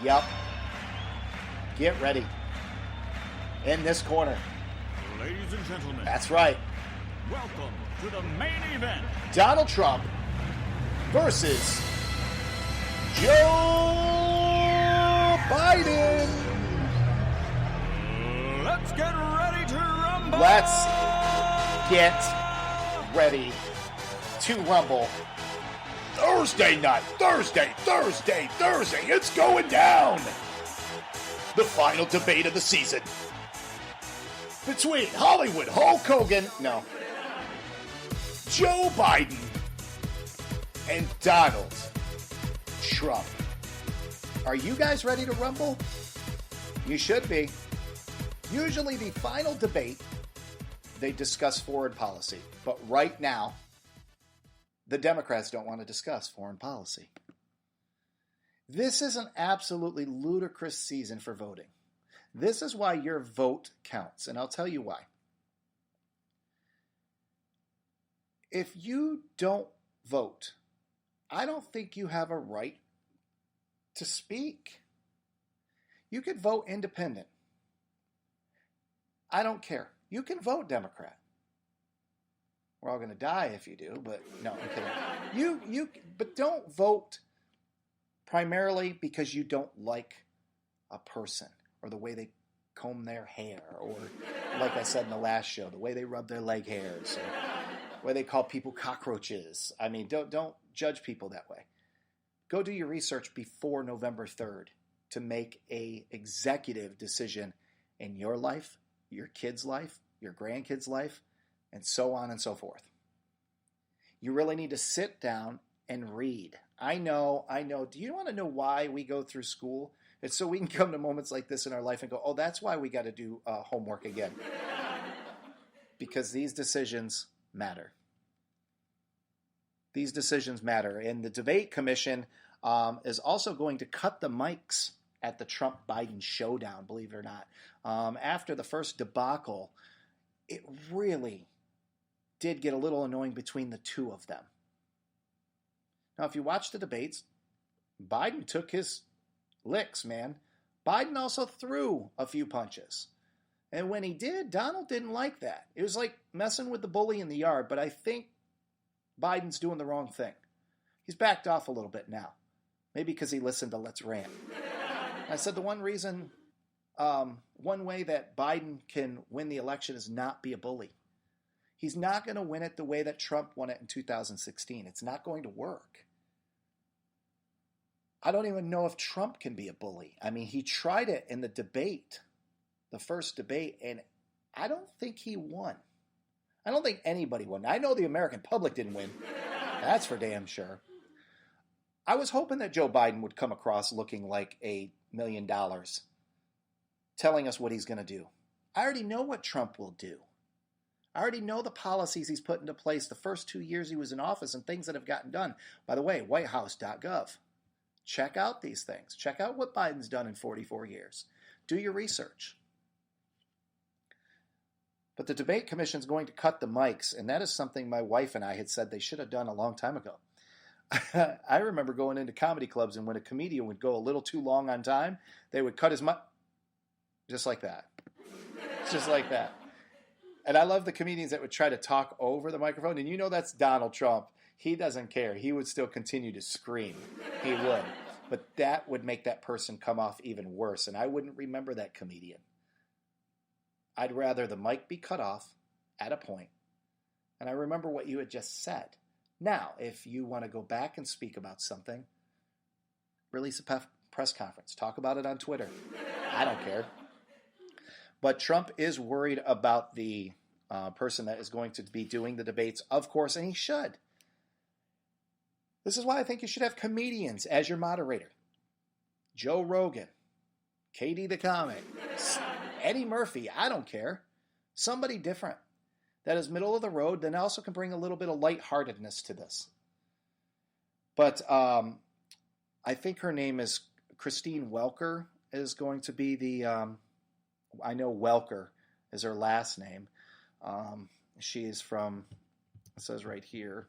Yep. Get ready. In this corner. Ladies and gentlemen. That's right. Welcome to the main event. Donald Trump versus Joe Biden. Let's get ready to rumble. Let's get ready to rumble. Thursday night. Thursday. It's going down. The final debate of the season between Hollywood Hulk Hogan, Joe Biden, and Donald Trump. Are you guys ready to rumble? You should be. Usually the final debate, they discuss foreign policy. But right now, the Democrats don't want to discuss foreign policy. This is an absolutely ludicrous season for voting. This is why your vote counts, and I'll tell you why. If you don't vote, I don't think you have a right to speak. You could vote independent. I don't care. You can vote Democrat. We're all going to die if you do, but no, I'm kidding. But don't vote primarily because you don't like a person or the way they comb their hair, or like I said in the last show, the way they rub their leg hairs, or the way they call people cockroaches. I mean, don't judge people that way. Go do your research before November 3rd to make a executive decision in your life, your kid's life, your grandkid's life, and so on and so forth. You really need to sit down and read. I know. Do you want to know why we go through school? It's so we can come to moments like this in our life and go, oh, that's why we got to do homework again. Because these decisions matter. These decisions matter. And the debate commission is also going to cut the mics at the Trump-Biden showdown, believe it or not. After the first debacle, it really did get a little annoying between the two of them. Now, if you watch the debates, Biden took his licks, man. Biden also threw a few punches. And when he did, Donald didn't like that. It was like messing with the bully in the yard, but I think Biden's doing the wrong thing. He's backed off a little bit now. Maybe because he listened to Let's Rant. I said the one reason, one way that Biden can win the election is not be a bully. He's not going to win it the way that Trump won it in 2016. It's not going to work. I don't even know if Trump can be a bully. I mean, he tried it in the debate, the first debate, and I don't think he won. I don't think anybody won. I know the American public didn't win. That's for damn sure. I was hoping that Joe Biden would come across looking like $1 million, telling us what he's going to do. I already know what Trump will do. I already know the policies he's put into place the first 2 years he was in office and things that have gotten done. By the way, whitehouse.gov. Check out these things. Check out what Biden's done in 44 years. Do your research. But the debate commission is going to cut the mics, and that is something my wife and I had said they should have done a long time ago. I remember going into comedy clubs, and when a comedian would go a little too long on time, they would cut his mic. Just like that. Just like that. And I love the comedians that would try to talk over the microphone. And you know that's Donald Trump. He doesn't care. He would still continue to scream. He would. But that would make that person come off even worse. And I wouldn't remember that comedian. I'd rather the mic be cut off at a point, and I remember what you had just said. Now, if you want to go back and speak about something, release a press conference. Talk about it on Twitter. I don't care. But Trump is worried about the person that is going to be doing the debates, of course, and he should. This is why I think you should have comedians as your moderator. Joe Rogan, Katie the Comic, Eddie Murphy, I don't care. Somebody different that is middle of the road, then also can bring a little bit of lightheartedness to this. But I think her name is Christine Welker is going to be the, I know Welker is her last name. She is from, it says right here,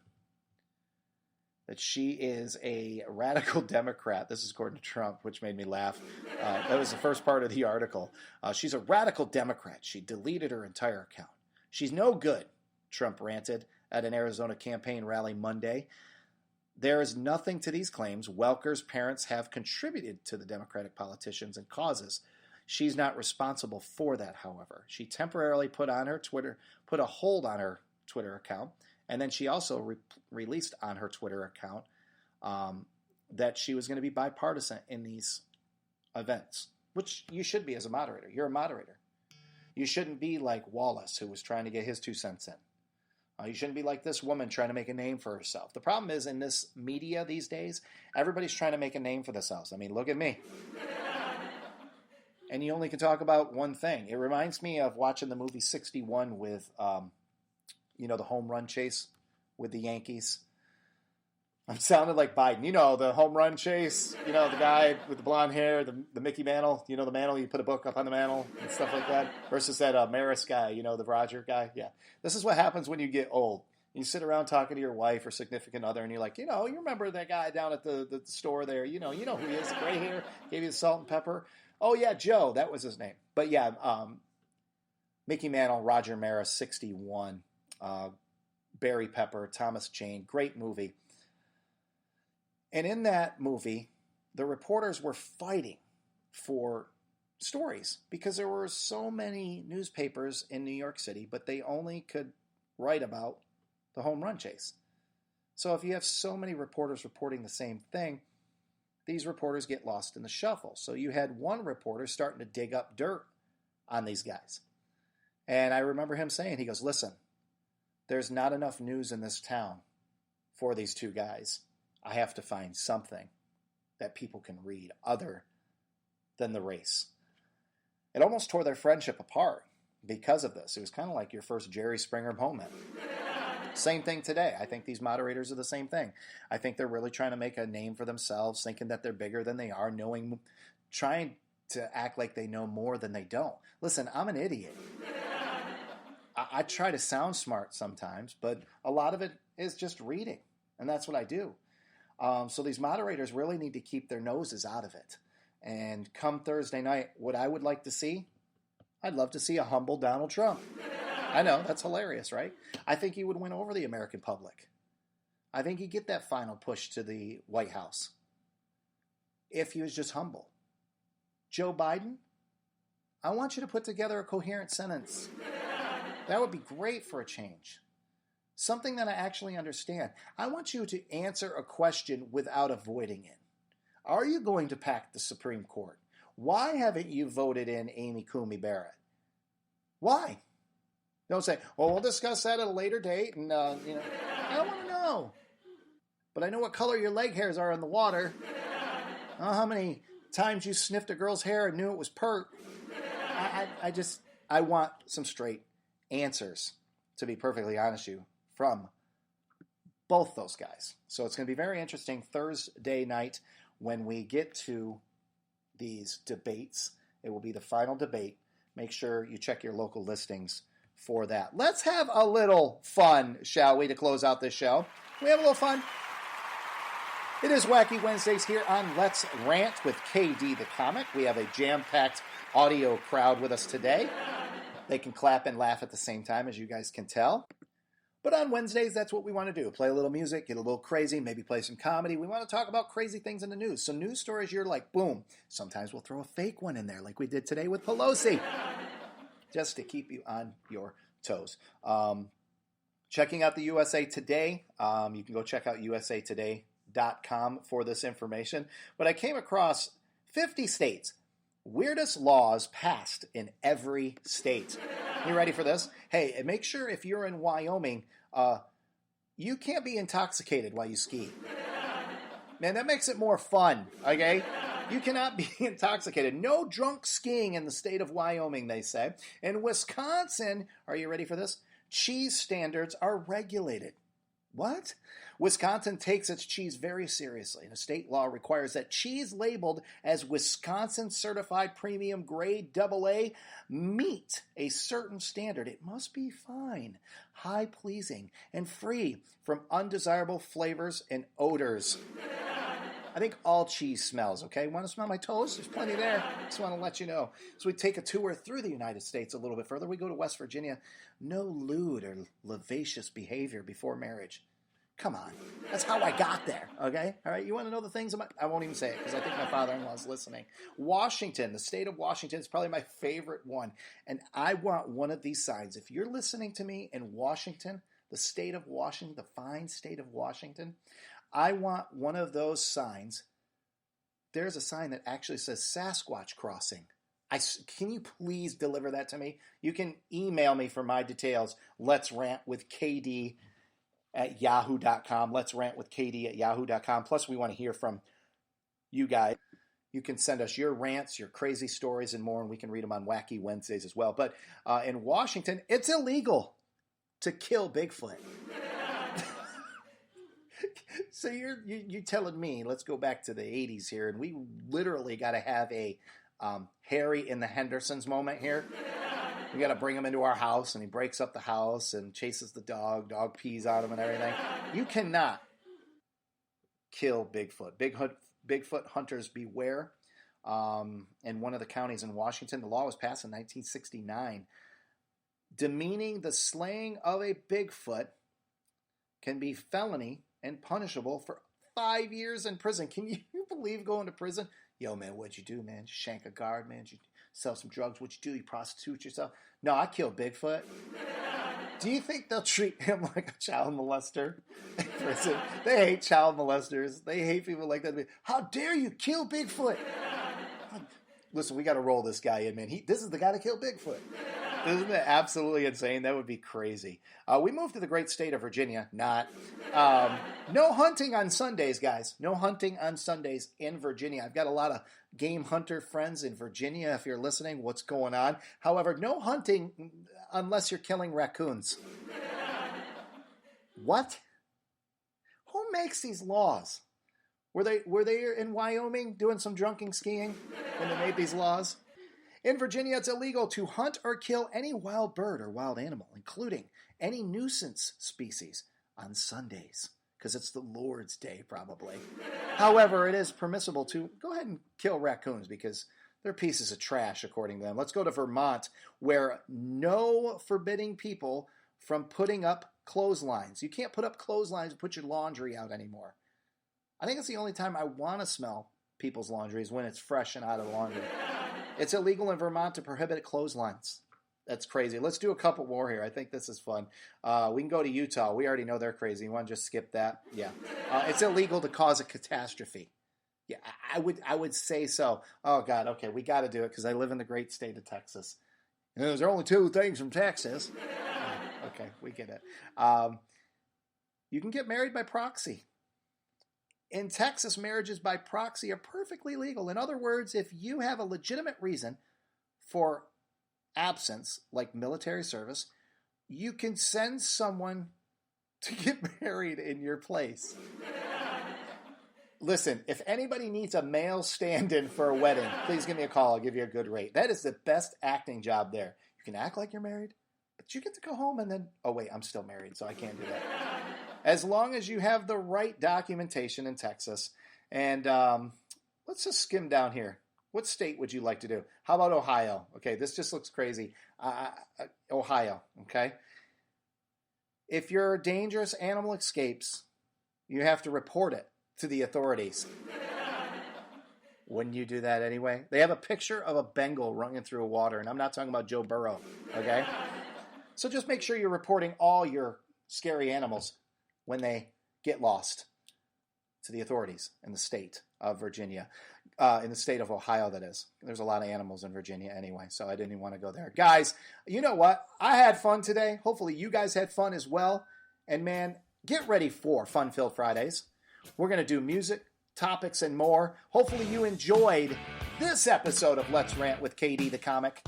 that she is a radical Democrat. This is according to Trump, which made me laugh. That was the first part of the article. She's a radical Democrat. She deleted her entire account. She's no good, Trump ranted at an Arizona campaign rally Monday. There is nothing to these claims. Welker's parents have contributed to the Democratic politicians and causes. She's not responsible for that, however. She temporarily put a hold on her Twitter account, and then she also released on her Twitter account that she was going to be bipartisan in these events, which you should be as a moderator. You're a moderator. You shouldn't be like Wallace, who was trying to get his 2 cents in. You shouldn't be like this woman trying to make a name for herself. The problem is in this media these days, everybody's trying to make a name for themselves. I mean, look at me. And you only can talk about one thing. It reminds me of watching the movie 61 with, the home run chase with the Yankees. I'm sounding like Biden. The home run chase. The guy with the blonde hair, the Mickey mantle. The mantle, you put a book up on the mantle and stuff like that. Versus that Maris guy, the Roger guy. Yeah. This is what happens when you get old. You sit around talking to your wife or significant other and you're like, you remember that guy down at the store there. You know who he is, the gray hair, gave you the salt and pepper. Oh, yeah, Joe. That was his name. But yeah, Mickey Mantle, Roger Maris, 61. Barry Pepper, Thomas Jane. Great movie. And in that movie, the reporters were fighting for stories because there were so many newspapers in New York City, but they only could write about the home run chase. So if you have so many reporters reporting the same thing, these reporters get lost in the shuffle. So you had one reporter starting to dig up dirt on these guys. And I remember him saying, he goes, listen, there's not enough news in this town for these 2 guys. I have to find something that people can read other than the race. It almost tore their friendship apart because of this. It was kind of like your first Jerry Springer moment. Same thing today. I think these moderators are the same thing. I think they're really trying to make a name for themselves, thinking that they're bigger than they are, trying to act like they know more than they don't. Listen, I'm an idiot. I try to sound smart sometimes, but a lot of it is just reading, and that's what I do. So these moderators really need to keep their noses out of it. And come Thursday night, what I would like to see, I'd love to see a humble Donald Trump. I know, that's hilarious, right? I think he would win over the American public. I think he'd get that final push to the White House if he was just humble. Joe Biden, I want you to put together a coherent sentence. That would be great for a change. Something that I actually understand. I want you to answer a question without avoiding it. Are you going to pack the Supreme Court? Why haven't you voted in Amy Coney Barrett? Why? Don't say, well, we'll discuss that at a later date. And, I don't want to know. But I know what color your leg hairs are in the water. I don't know how many times you sniffed a girl's hair and knew it was pert. I want some straight answers, to be perfectly honest with you, from both those guys. So it's going to be very interesting Thursday night when we get to these debates. It will be the final debate. Make sure you check your local listings for that. Let's have a little fun, shall we, to close out this show. We have a little fun. It is Wacky Wednesdays here on Let's Rant with KD the Comic. We have a jam-packed audio crowd with us today. They can clap and laugh at the same time, as you guys can tell. But on Wednesdays, that's what we want to do. Play a little music, get a little crazy, maybe play some comedy. We want to talk about crazy things in the news. So news stories, you're like, boom. Sometimes we'll throw a fake one in there, like we did today with Pelosi, just to keep you on your toes. Checking out the USA Today. You can go check out usatoday.com for this information. But I came across 50 states. Weirdest laws passed in every state. You ready for this? Hey, and make sure if you're in Wyoming, you can't be intoxicated while you ski. Man, that makes it more fun, okay? You cannot be intoxicated. No drunk skiing in the state of Wyoming, they say. In Wisconsin, are you ready for this? Cheese standards are regulated. What? Wisconsin takes its cheese very seriously, and a state law requires that cheese labeled as Wisconsin Certified Premium Grade AA meet a certain standard. It must be fine, high pleasing, and free from undesirable flavors and odors. I think all cheese smells, okay? Want to smell my toes? There's plenty there. Just want to let you know. So we take a tour through the United States a little bit further. We go to West Virginia. No lewd or lascivious behavior before marriage. Come on. That's how I got there, okay? All right, you want to know the things about... I won't even say it because I think my father-in-law is listening. Washington, the state of Washington is probably my favorite one. And I want one of these signs. If you're listening to me in Washington, the state of Washington, the fine state of Washington, I want one of those signs. There's a sign that actually says Sasquatch Crossing. Can you please deliver that to me? You can email me for my details. Let's rant with KD at yahoo.com. Let's rant with KD at yahoo.com. Plus, we want to hear from you guys. You can send us your rants, your crazy stories, and more, and we can read them on Wacky Wednesdays as well. But in Washington, it's illegal to kill Bigfoot. So you're telling me, let's go back to the 80s here, and we literally got to have a Harry and the Hendersons moment here. We got to bring him into our house, and he breaks up the house and chases the dog. Dog pees on him and everything. You cannot kill Bigfoot. Bigfoot hunters beware. In one of the counties in Washington, the law was passed in 1969. Demeaning the slaying of a Bigfoot can be felony and punishable for 5 years in prison. Can you believe going to prison? Yo, man, what'd you do, man? Did you shank a guard, man? Did you sell some drugs? What'd you do? You prostitute yourself? No, I killed Bigfoot. Do you think they'll treat him like a child molester in prison? They hate child molesters. They hate people like that. How dare you kill Bigfoot? Listen, we got to roll this guy in, man. This is the guy that killed Bigfoot. Isn't that absolutely insane? That would be crazy. We moved to the great state of Virginia. Not. No hunting on Sundays, guys. No hunting on Sundays in Virginia. I've got a lot of game hunter friends in Virginia. If you're listening, what's going on? However, no hunting unless you're killing raccoons. What? Who makes these laws? Were they in Wyoming doing some drunken skiing when they made these laws? In Virginia, it's illegal to hunt or kill any wild bird or wild animal, including any nuisance species, on Sundays, because it's the Lord's Day, probably. However, it is permissible to go ahead and kill raccoons because they're pieces of trash, according to them. Let's go to Vermont, where no forbidding people from putting up clotheslines. You can't put up clotheslines and put your laundry out anymore. I think it's the only time I want to smell people's laundry is when it's fresh and out of the laundry. It's illegal in Vermont to prohibit clotheslines. That's crazy. Let's do a couple more here. I think this is fun. We can go to Utah. We already know they're crazy. You want to just skip that? Yeah. It's illegal to cause a catastrophe. Yeah, I would say so. Oh, God. Okay, we got to do it because I live in the great state of Texas. And there's only two things from Texas. Okay, we get it. You can get married by proxy. In Texas, marriages by proxy are perfectly legal. In other words, if you have a legitimate reason for absence, like military service, you can send someone to get married in your place. Listen, if anybody needs a male stand-in for a wedding, please give me a call. I'll give you a good rate. That is the best acting job there. You can act like you're married, but you get to go home and then, oh wait, I'm still married, so I can't do that. As long as you have the right documentation in Texas. And let's just skim down here. What state would you like to do? How about Ohio? Okay, this just looks crazy. Ohio, okay? If your dangerous animal escapes, you have to report it to the authorities. Wouldn't you do that anyway? They have a picture of a Bengal running through water, and I'm not talking about Joe Burrow, okay? So just make sure you're reporting all your scary animals when they get lost to the authorities in the state of Virginia. In the state of Ohio, that is. There's a lot of animals in Virginia anyway, so I didn't even want to go there. Guys, you know what? I had fun today. Hopefully you guys had fun as well. And man, get ready for Fun-Filled Fridays. We're going to do music, topics, and more. Hopefully you enjoyed this episode of Let's Rant with KD the Comic.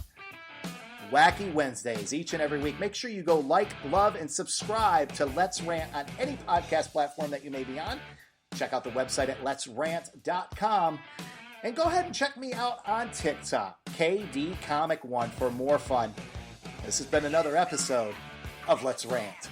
Wacky Wednesdays each and every week. Make sure you go like, love, and subscribe to Let's Rant on any podcast platform that you may be on. Check out the website at letsrant.com. And go ahead and check me out on TikTok, KDComic1, for more fun. This has been another episode of Let's Rant.